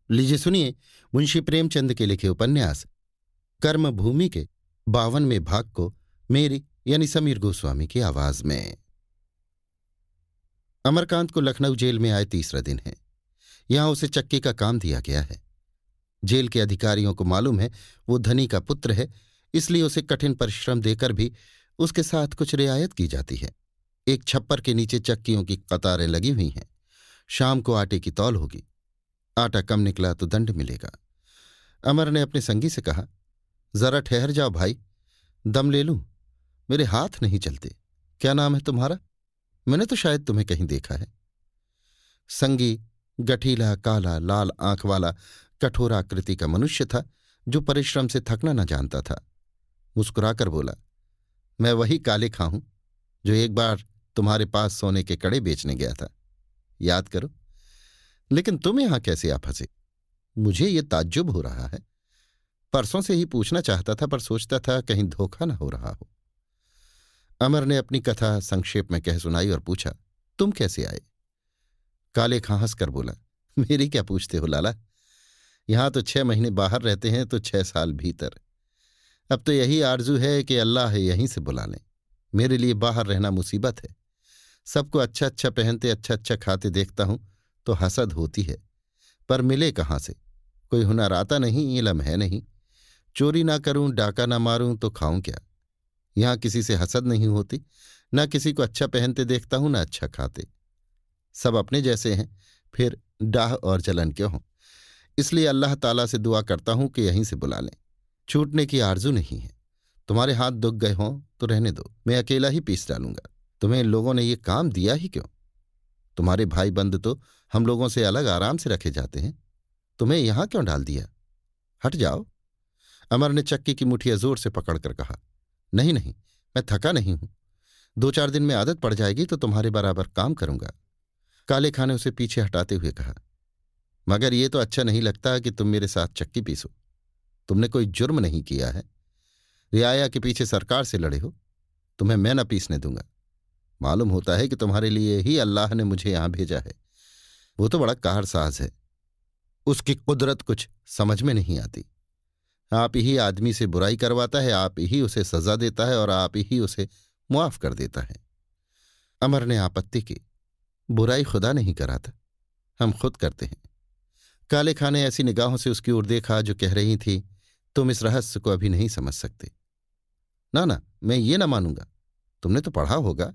लीजिए सुनिए मुंशी प्रेमचंद के लिखे उपन्यास कर्मभूमि के 52वें भाग को मेरी यानी समीर गोस्वामी की आवाज में। अमरकांत को लखनऊ जेल में आए तीसरा दिन है। यहां उसे चक्की का काम दिया गया है। जेल के अधिकारियों को मालूम है वो धनी का पुत्र है, इसलिए उसे कठिन परिश्रम देकर भी उसके साथ कुछ रियायत की जाती है। एक छप्पर के नीचे चक्कियों की कतारें लगी हुई हैं। शाम को आटे की तौल होगी। आटा कम निकला तो दंड मिलेगा। अमर ने अपने संगी से कहा, जरा ठहर जाओ भाई, दम ले लूं, मेरे हाथ नहीं चलते। क्या नाम है तुम्हारा? मैंने तो शायद तुम्हें कहीं देखा है। संगी गठीला, काला, लाल आंख वाला कठोर आकृति का मनुष्य था जो परिश्रम से थकना न जानता था। मुस्कुराकर बोला, मैं वही काले खां हूं जो एक बार तुम्हारे पास सोने के कड़े बेचने गया था, याद करो। लेकिन तुम यहां कैसे आ फंसे? मुझे ये ताज्जुब हो रहा है। परसों से ही पूछना चाहता था, पर सोचता था कहीं धोखा न हो रहा हो। अमर ने अपनी कथा संक्षेप में कह सुनाई और पूछा, तुम कैसे आए? काले खां हंसकर बोला, मेरी क्या पूछते हो लाला, यहां तो 6 महीने बाहर रहते हैं तो 6 साल भीतर। अब तो यही आरजू है कि अल्लाह यहीं से बुला लें। मेरे लिए बाहर रहना मुसीबत है। सबको अच्छा अच्छा पहनते, अच्छा अच्छा खाते देखता हूं तो हसद होती है, पर मिले कहाँ से? कोई हुनर आता नहीं, इल्म है नहीं। चोरी ना करूं, डाका ना मारूं तो खाऊं क्या? यहां किसी से हसद नहीं होती, ना किसी को अच्छा पहनते देखता हूं, ना अच्छा खाते। सब अपने जैसे हैं, फिर डाह और जलन क्यों हो? इसलिए अल्लाह ताला से दुआ करता हूं कि यहीं से बुला लें। छूटने की आरजू नहीं है। तुम्हारे हाथ दुख गए हों तो रहने दो, मैं अकेला ही पीस डालूंगा। तुम्हें इन लोगों ने ये काम दिया ही क्यों? तुम्हारे भाई बंद तो हम लोगों से अलग आराम से रखे जाते हैं, तुम्हें यहां क्यों डाल दिया? हट जाओ। अमर ने चक्की की मुठिया जोर से पकड़कर कहा, नहीं नहीं, मैं थका नहीं हूं। 2-4 दिन में आदत पड़ जाएगी तो तुम्हारे बराबर काम करूंगा। काले खां ने उसे पीछे हटाते हुए कहा, मगर ये तो अच्छा नहीं लगता कि तुम मेरे साथ चक्की पीसो। तुमने कोई जुर्म नहीं किया है। रियाया के पीछे सरकार से लड़े हो। तुम्हें मैं न पीसने दूंगा। मालूम होता है कि तुम्हारे लिए ही अल्लाह ने मुझे यहां भेजा है। वो तो बड़ा कारसाज है, उसकी कुदरत कुछ समझ में नहीं आती। आप ही आदमी से बुराई करवाता है, आप ही उसे सजा देता है और आप ही उसे मुआफ कर देता है। अमर ने आपत्ति की, बुराई खुदा नहीं कराता, हम खुद करते हैं। काले खां ने ऐसी निगाहों से उसकी ओर देखा जो कह रही थी, तुम इस रहस्य को अभी नहीं समझ सकते। ना ना, मैं ये ना मानूंगा। तुमने तो पढ़ा होगा,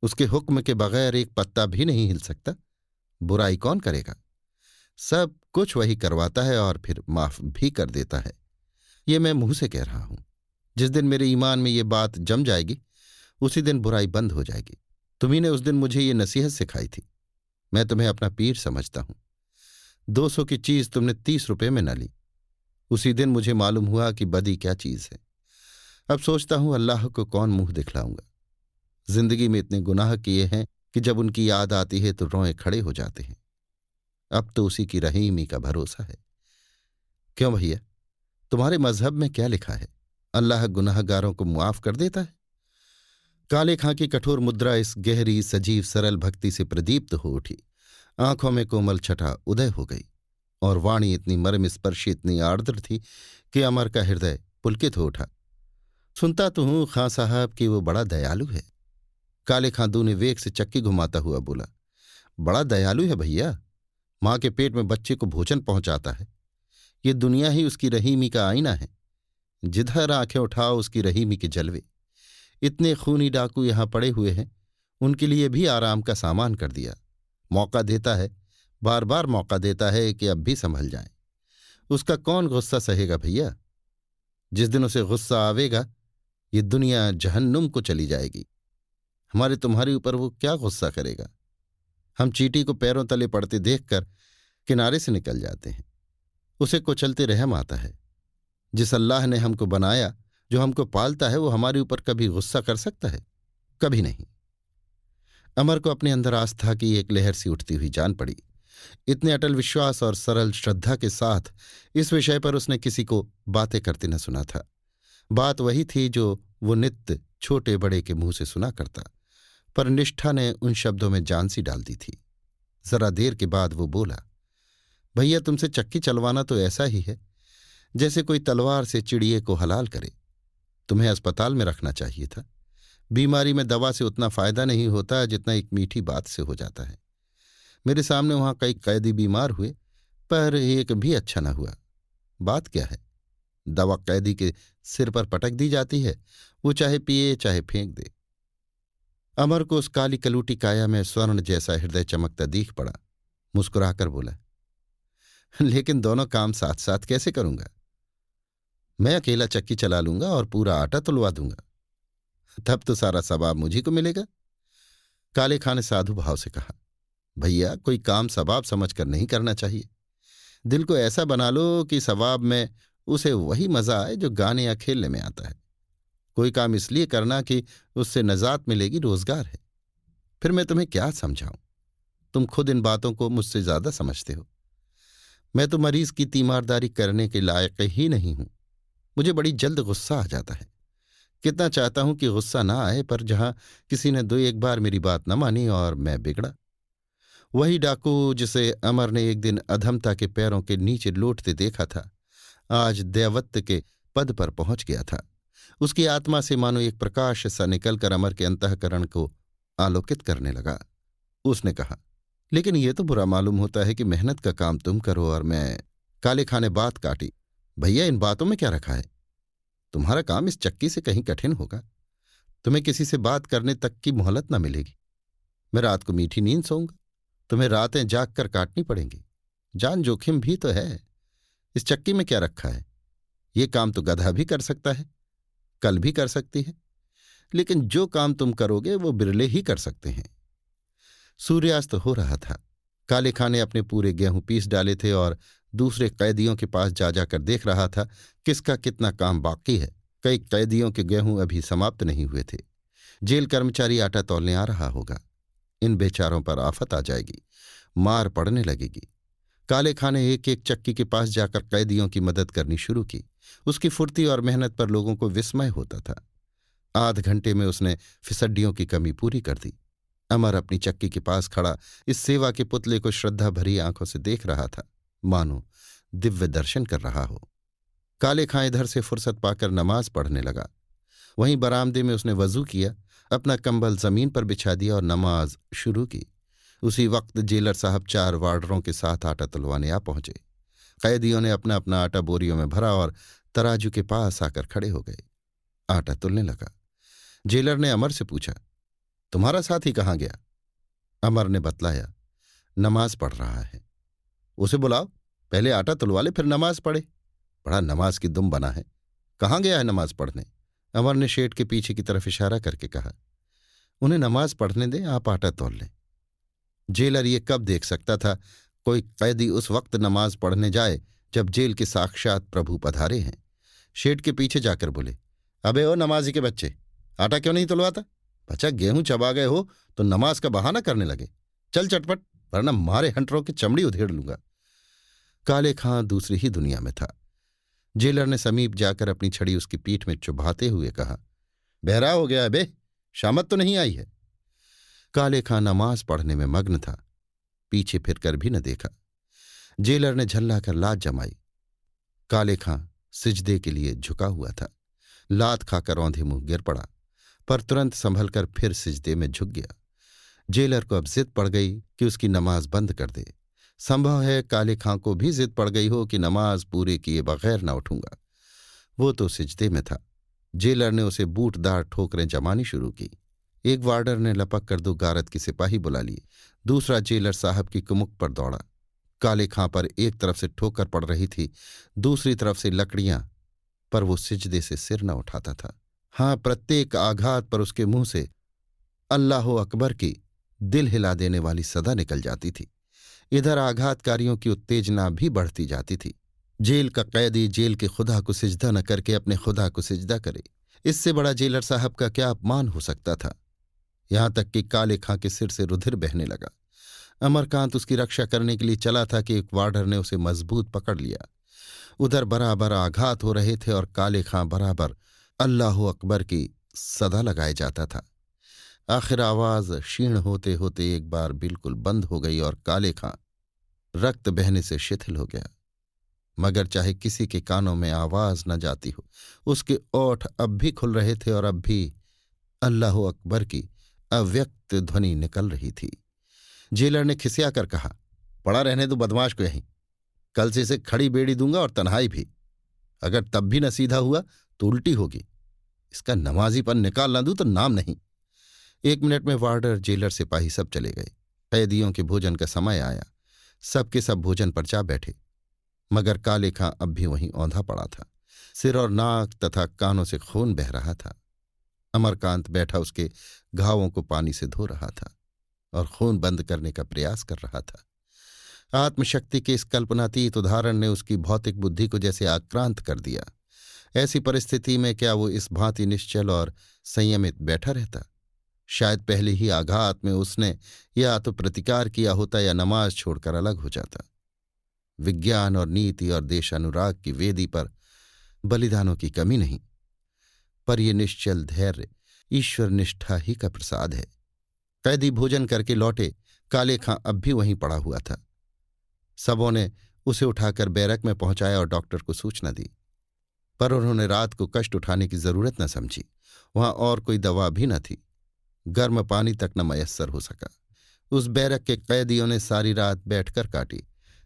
उसके हुक्म के बगैर एक पत्ता भी नहीं हिल सकता। बुराई कौन करेगा? सब कुछ वही करवाता है और फिर माफ भी कर देता है। ये मैं मुंह से कह रहा हूं। जिस दिन मेरे ईमान में ये बात जम जाएगी, उसी दिन बुराई बंद हो जाएगी। तुम्ही ने उस दिन मुझे ये नसीहत सिखाई थी। मैं तुम्हें अपना पीर समझता हूं। 200 की चीज तुमने 30 रुपए में न ली। उसी दिन मुझे मालूम हुआ कि बदी क्या चीज है। अब सोचता हूं अल्लाह को कौन मुंह दिखलाऊंगा। जिंदगी में इतने गुनाह किए हैं कि जब उनकी याद आती है तो रोए खड़े हो जाते हैं। अब तो उसी की रहीमी का भरोसा है। क्यों भैया, तुम्हारे मजहब में क्या लिखा है? अल्लाह गुनाहगारों को मुआफ कर देता है? काले खां की कठोर मुद्रा इस गहरी, सजीव, सरल भक्ति से प्रदीप्त हो उठी। आंखों में कोमल छटा उदय हो गई और वाणी इतनी मर्म स्पर्शी, इतनी आर्द्र थी कि अमर का हृदय पुलकित हो उठा। सुनता तो हूं खां साहब कि वो बड़ा दयालु है। काले खां दूने वेग से चक्की घुमाता हुआ बोला, बड़ा दयालु है भैया। मां के पेट में बच्चे को भोजन पहुंचाता है। ये दुनिया ही उसकी रहीमी का आईना है। जिधर आंखें उठाओ उसकी रहीमी के जलवे। इतने खूनी डाकू यहां पड़े हुए हैं, उनके लिए भी आराम का सामान कर दिया। मौका देता है, बार बार मौका देता है कि अब भी संभल जाएं। उसका कौन गुस्सा सहेगा भैया? जिस दिन उसे गुस्सा आवेगा, ये दुनिया जहन्नुम को चली जाएगी। हमारे तुम्हारे ऊपर वो क्या गुस्सा करेगा? हम चींटी को पैरों तले पड़ते देखकर किनारे से निकल जाते हैं। उसे कुचलते रहम आता है। जिस अल्लाह ने हमको बनाया, जो हमको पालता है, वो हमारे ऊपर कभी गुस्सा कर सकता है? कभी नहीं। अमर को अपने अंदर आस्था की एक लहर सी उठती हुई जान पड़ी। इतने अटल विश्वास और सरल श्रद्धा के साथ इस विषय पर उसने किसी को बातें करते न सुना था। बात वही थी जो वो नित्य छोटे बड़े के मुंह से सुना करता, पर निष्ठा ने उन शब्दों में जान सी डाल दी थी। जरा देर के बाद वो बोला, भैया, तुमसे चक्की चलवाना तो ऐसा ही है जैसे कोई तलवार से चिड़िए को हलाल करे। तुम्हें अस्पताल में रखना चाहिए था। बीमारी में दवा से उतना फायदा नहीं होता जितना एक मीठी बात से हो जाता है। मेरे सामने वहां कई कैदी बीमार हुए, पर एक भी अच्छा न हुआ। बात क्या है? दवा कैदी के सिर पर पटक दी जाती है, वो चाहे पिए चाहे फेंक दे। अमर को उस काली कलूटी काया में स्वर्ण जैसा हृदय चमकता दिख पड़ा। मुस्कुराकर बोला, लेकिन दोनों काम साथ साथ कैसे करूंगा? मैं अकेला चक्की चला लूंगा और पूरा आटा तुलवा दूंगा। तब तो सारा सवाब मुझी को मिलेगा। काले खां ने साधु भाव से कहा, भैया, कोई काम सवाब समझकर नहीं करना चाहिए। दिल को ऐसा बना लो कि सवाब में उसे वही मजा आए जो गाने या खेलने में आता है। कोई काम इसलिए करना कि उससे नजात मिलेगी, रोजगार है। फिर मैं तुम्हें क्या समझाऊं? तुम खुद इन बातों को मुझसे ज्यादा समझते हो। मैं तो मरीज की तीमारदारी करने के लायक ही नहीं हूं। मुझे बड़ी जल्द गुस्सा आ जाता है। कितना चाहता हूं कि गुस्सा ना आए, पर जहां किसी ने दो एक बार मेरी बात न मानी और मैं बिगड़ा। वही डाकू जिसे अमर ने एक दिन अधमता के पैरों के नीचे लौटते देखा था, आज दैवत्व के पद पर पहुंच गया था। उसकी आत्मा से मानो एक प्रकाश सा निकलकर अमर के अंतःकरण को आलोकित करने लगा। उसने कहा, लेकिन ये तो बुरा मालूम होता है कि मेहनत का काम तुम करो और मैं। काले खां ने बात काटी, भैया, इन बातों में क्या रखा है? तुम्हारा काम इस चक्की से कहीं कठिन होगा। तुम्हें किसी से बात करने तक की मोहलत न मिलेगी। मैं रात को मीठी नींद सोऊंगा, तुम्हें रातें जाग कर काटनी पड़ेंगी। जान जोखिम भी तो है। इस चक्की में क्या रखा है? ये काम तो गधा भी कर सकता है, कल भी कर सकती है, लेकिन जो काम तुम करोगे वो बिरले ही कर सकते हैं। सूर्यास्त हो रहा था। काले खां ने अपने पूरे गेहूं पीस डाले थे और दूसरे कैदियों के पास जा जाकर देख रहा था किसका कितना काम बाकी है। कई कैदियों के गेहूं अभी समाप्त नहीं हुए थे। जेल कर्मचारी आटा तौलने आ रहा होगा। इन बेचारों पर आफत आ जाएगी, मार पड़ने लगेगी। काले खां ने एक एक चक्की के पास जाकर कैदियों की मदद करनी शुरू की। उसकी फुर्ती और मेहनत पर लोगों को विस्मय होता था। आध घंटे में उसने फिसड्डियों की कमी पूरी कर दी। अमर अपनी चक्की के पास खड़ा इस सेवा के पुतले को श्रद्धा भरी आंखों से देख रहा था, मानो दिव्य दर्शन कर रहा हो। काले खां इधर से फुर्सत पाकर नमाज पढ़ने लगा। वहीं बरामदे में उसने वजू किया, अपना कंबल जमीन पर बिछा दिया और नमाज शुरू की। उसी वक्त जेलर साहब 4 वार्डरों के साथ आटा तुलवाने आ पहुंचे। कैदियों ने अपना अपना आटा बोरियों में भरा और तराजू के पास आकर खड़े हो गए। आटा तुलने लगा। जेलर ने अमर से पूछा, तुम्हारा साथी कहाँ गया? अमर ने बतलाया, नमाज पढ़ रहा है। उसे बुलाओ, पहले आटा तुलवा ले फिर नमाज पढ़े। बड़ा नमाज की दुम बना है। कहाँ गया है नमाज पढ़ने? अमर ने शेठ के पीछे की तरफ इशारा करके कहा, उन्हें नमाज पढ़ने दें, आप आटा तौल लें। जेलर ये कब देख सकता था कोई कैदी उस वक्त नमाज पढ़ने जाए जब जेल के साक्षात प्रभु पधारे हैं। शेठ के पीछे जाकर बोले, अबे ओ नमाजी के बच्चे, आटा क्यों नहीं तुलवाता? बच्चा, गेहूं चबा गए हो तो नमाज का बहाना करने लगे। चल चटपट, वरना मारे हंटरों की चमड़ी उधेड़ लूंगा। काले खां दूसरी ही दुनिया में था। जेलर ने समीप जाकर अपनी छड़ी उसकी पीठ में चुभाते हुए कहा, बहरा हो गया है बे, शामत तो नहीं आई है। काले खां नमाज पढ़ने में मग्न था, पीछे फिरकर भी न देखा। जेलर ने झल्लाकर लात जमाई। काले खां सिजदे के लिए झुका हुआ था। लात खाकर औंधे मुंह गिर पड़ा, पर तुरंत संभलकर फिर सिजदे में झुक गया। जेलर को अब जिद पड़ गई कि उसकी नमाज बंद कर दे। संभव है काले खां को भी जिद पड़ गई हो कि नमाज पूरे किए बगैर न उठूंगा। वो तो सिजदे में था। जेलर ने उसे बूटदार ठोकरें जमानी शुरू की। एक वार्डर ने लपक कर 2 गारद के सिपाही बुला लिए। दूसरा जेलर साहब की कुमुक पर दौड़ा। काले खां पर एक तरफ से ठोकर पड़ रही थी, दूसरी तरफ से लकड़ियां, पर वो सिजदे से सिर न उठाता था। हाँ, प्रत्येक आघात पर उसके मुंह से अल्लाहो अकबर की दिल हिला देने वाली सदा निकल जाती थी। इधर आघातकारियों की उत्तेजना भी बढ़ती जाती थी। जेल का कैदी जेल के खुदा को सिजदा न करके अपने खुदा को सिजदा करे, इससे बड़ा जेलर साहब का क्या अपमान हो सकता था। यहां तक कि काले खां के सिर से रुधिर बहने लगा। अमरकांत उसकी रक्षा करने के लिए चला था कि एक वार्डर ने उसे मजबूत पकड़ लिया। उधर बराबर आघात हो रहे थे और काले खां बराबर अल्लाहु अकबर की सदा लगाए जाता था। आखिर आवाज क्षीण होते होते एक बार बिल्कुल बंद हो गई और काले खां रक्त बहने से शिथिल हो गया। मगर चाहे किसी के कानों में आवाज न जाती हो, उसके ओठ अब भी खुल रहे थे और अब भी अल्लाह अकबर की अव्यक्त ध्वनि निकल रही थी। जेलर ने खिसिया कर कहा, पड़ा रहने दो बदमाश को यहीं, कल से इसे खड़ी बेड़ी दूंगा और तन्हाई भी। अगर तब भी न सीधा हुआ तो उल्टी होगी। इसका नमाजीपन निकाल ना दूं तो नाम नहीं। 1 मिनट में वार्डर, जेलर, सिपाही सब चले गए। कैदियों के भोजन का समय आया। सबके सब भोजन पर जा बैठे, मगर काले खां अब भी वहीं औंधा पड़ा था। सिर और नाक तथा कानों से खून बह रहा था। अमरकांत बैठा उसके घावों को पानी से धो रहा था और खून बंद करने का प्रयास कर रहा था। आत्मशक्ति के इस कल्पनातीत उदाहरण ने उसकी भौतिक बुद्धि को जैसे आक्रांत कर दिया। ऐसी परिस्थिति में क्या वो इस भांति निश्चल और संयमित बैठा रहता? शायद पहले ही आघात में उसने या तो प्रतिकार किया होता या नमाज छोड़कर अलग हो जाता। विज्ञान और नीति और देशानुराग की वेदी पर बलिदानों की कमी नहीं, पर यह निश्चल धैर्य ईश्वर निष्ठा ही का प्रसाद है। कैदी भोजन करके लौटे। काले खां अब भी वहीं पड़ा हुआ था। सबों ने उसे उठाकर बैरक में पहुंचाया और डॉक्टर को सूचना दी, पर उन्होंने रात को कष्ट उठाने की जरूरत न समझी। वहां और कोई दवा भी न थी। गर्म पानी तक न मयस्सर हो सका। उस बैरक के कैदियों ने सारी रात बैठकर काटी।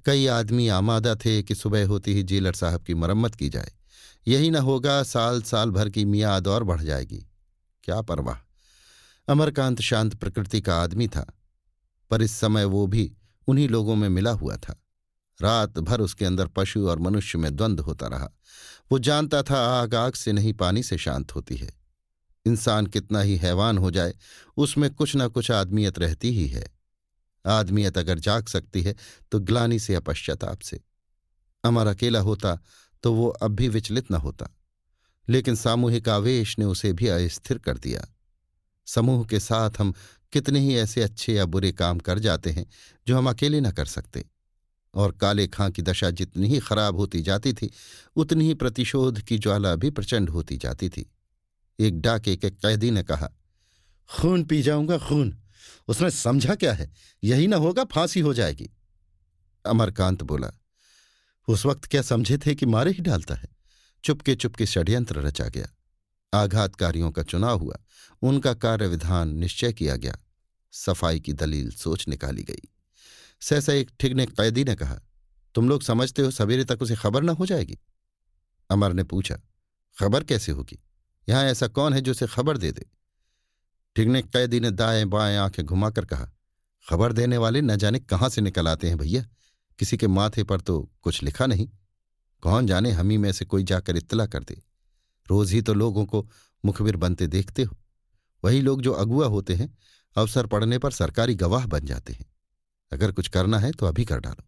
कई आदमी आमादा थे कि सुबह होती ही जेलर साहब की मरम्मत की जाए। यही न होगा, साल साल भर की मियाद और बढ़ जाएगी। क्या परवाह। अमरकांत शांत प्रकृति का आदमी था, पर इस समय वो भी उन्हीं लोगों में मिला हुआ था। रात भर उसके अंदर पशु और मनुष्य में द्वंद्व होता रहा। वो जानता था आग आग से नहीं, पानी से शांत होती है। इंसान कितना ही हैवान हो जाए, उसमें कुछ न कुछ आदमियत रहती ही है। आदमियत अगर जाग सकती है तो ग्लानि से या पश्चाताप से। अमर अकेला होता तो वो अब भी विचलित न होता, लेकिन सामूहिक आवेश ने उसे भी अस्थिर कर दिया। समूह के साथ हम कितने ही ऐसे अच्छे या बुरे काम कर जाते हैं जो हम अकेले न कर सकते। और काले खां की दशा जितनी ही खराब होती जाती थी, उतनी ही प्रतिशोध की ज्वाला भी प्रचंड होती जाती थी। एक डाके के कैदी ने कहा, खून पी जाऊंगा, खून। उसने समझा क्या है? यही ना होगा, फांसी हो जाएगी। अमरकांत बोला, उस वक्त क्या समझे थे कि मारे ही डालता है? चुपके चुपके षड्यंत्र रचा गया। आघातकारियों का चुनाव हुआ, उनका कार्य विधान निश्चय किया गया, सफाई की दलील सोच निकाली गई। सहसा एक ठिगने कैदी ने कहा, तुम लोग समझते हो सवेरे तक उसे खबर न हो जाएगी? अमर ने पूछा, खबर कैसे होगी? यहां ऐसा कौन है जो उसे खबर दे दे? ठिगने कैदी ने दाएं बाएं आंखें घुमाकर कहा, खबर देने वाले न जाने कहां से निकल आते हैं भैया। किसी के माथे पर तो कुछ लिखा नहीं। कौन जाने हम ही में से कोई जाकर इत्तला कर दे। रोज ही तो लोगों को मुखबिर बनते देखते हो। वही लोग जो अगुआ होते हैं, अवसर पड़ने पर सरकारी गवाह बन जाते हैं। अगर कुछ करना है तो अभी कर डालो।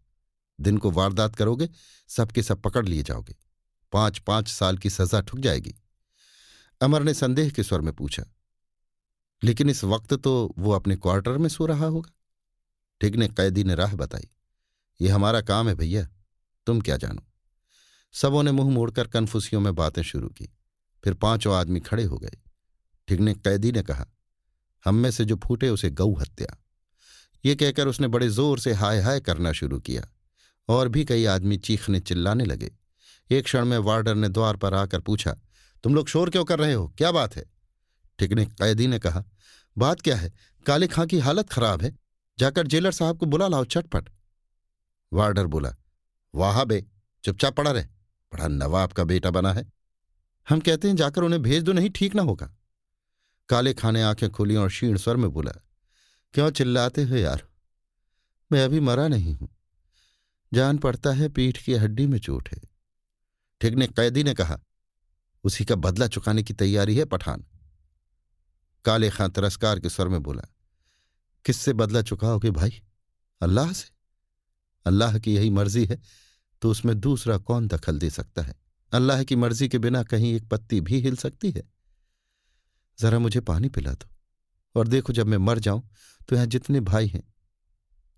दिन को वारदात करोगे, सबके सब पकड़ लिए जाओगे। 5-5 साल की सजा ठुक जाएगी। अमर ने संदेह के स्वर में पूछा, लेकिन इस वक्त तो वो अपने क्वार्टर में सो रहा होगा। ठिगने कैदी ने राह बताई, ये हमारा काम है भैया, तुम क्या जानो। सबों ने मुंह मोड़कर कन्फुसियों में बातें शुरू की। फिर 5 आदमी खड़े हो गए। ठिगने कैदी ने कहा, हम में से जो फूटे उसे गऊ हत्या। ये कहकर उसने बड़े जोर से हाय हाय करना शुरू किया और भी कई आदमी चीखने चिल्लाने लगे। एक क्षण में वार्डर ने द्वार पर आकर पूछा, तुम लोग शोर क्यों कर रहे हो? क्या बात है? ठिगने कैदी ने कहा, बात क्या है? काले खां की हालत खराब है, जाकर जेलर साहब को बुला लाओ चटपट। वार्डर बोला, वाह बे, चुपचाप पड़ा रहे, बड़ा नवाब का बेटा बना है। हम कहते हैं जाकर उन्हें भेज दो, नहीं ठीक ना होगा। काले खां ने आंखें खोली और क्षीण स्वर में बोला, क्यों चिल्लाते हो यार? मैं अभी मरा नहीं हूं। जान पड़ता है पीठ की हड्डी में चोट है। ठिगने कैदी ने कहा, उसी का बदला चुकाने की तैयारी है पठान। काले खां तिरस्कार के स्वर में बोला, किससे बदला चुकाओगे भाई? अल्लाह से। अल्लाह की यही मर्जी है तो उसमें दूसरा कौन दखल दे सकता है? अल्लाह की मर्जी के बिना कहीं एक पत्ती भी हिल सकती है? जरा मुझे पानी पिला दो, और देखो जब मैं मर जाऊं तो यहां जितने भाई हैं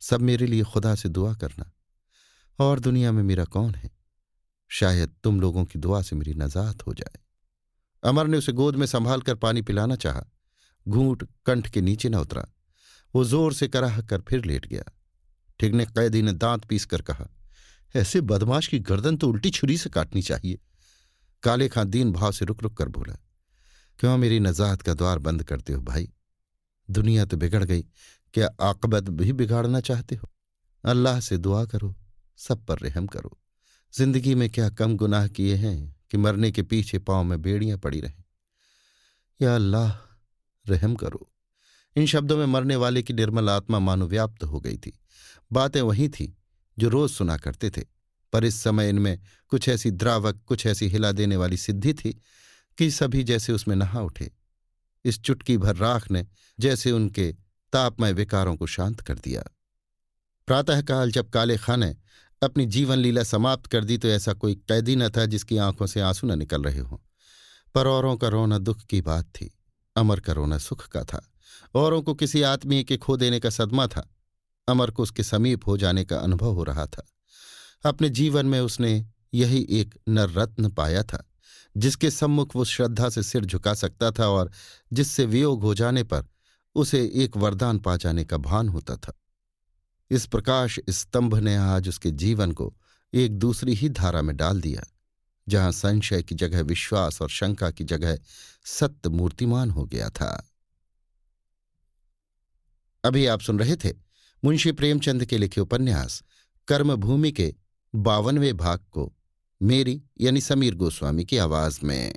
सब मेरे लिए खुदा से दुआ करना। और दुनिया में मेरा कौन है? शायद तुम लोगों की दुआ से मेरी नजात हो जाए। अमर ने उसे गोद में संभाल कर पानी पिलाना चाहा। घूंट कंठ के नीचे न उतरा। वो जोर से कराह कर फिर लेट गया। ठीक ने कैदी ने दांत पीस कर कहा, ऐसे बदमाश की गर्दन तो उल्टी छुरी से काटनी चाहिए। काले खां दीन भाव से रुक रुक कर बोला, क्यों मेरी नजात का द्वार बंद करते हो भाई? दुनिया तो बिगड़ गई, क्या आकबत भी बिगाड़ना चाहते हो? अल्लाह से दुआ करो, सब पर रहम करो। जिंदगी में क्या कम गुनाह किए हैं कि मरने के पीछे पांव में बेड़ियां पड़ी रहें। या अल्लाह, रहम करो। इन शब्दों में मरने वाले की निर्मल आत्मा मानो व्याप्त हो गई थी। बातें वही थी जो रोज सुना करते थे, पर इस समय इनमें कुछ ऐसी द्रावक, कुछ ऐसी हिला देने वाली सिद्धि थी कि सभी जैसे उसमें नहा उठे। इस चुटकी भर राख ने जैसे उनके तापमय विकारों को शांत कर दिया। प्रातःकाल जब काले खां ने अपनी जीवन लीला समाप्त कर दी तो ऐसा कोई कैदी न था जिसकी आंखों से आंसू न निकल रहे हों। पर औरों का रोना दुख की बात थी, अमर का रोना सुख का था। औरों को किसी आत्मीय के खो देने का सदमा था, अमर को उसके समीप हो जाने का अनुभव हो रहा था। अपने जीवन में उसने यही एक नर रत्न पाया था जिसके सम्मुख वो श्रद्धा से सिर झुका सकता था और जिससे वियोग हो जाने पर उसे एक वरदान पा जाने का भान होता था। इस प्रकाश स्तंभ ने आज उसके जीवन को एक दूसरी ही धारा में डाल दिया, जहां संशय की जगह विश्वास और शंका की जगह सत्य मूर्तिमान हो गया था। अभी आप सुन रहे थे मुंशी प्रेमचंद के लिखे उपन्यास कर्मभूमि के 52वें भाग को मेरी यानी समीर गोस्वामी की आवाज में।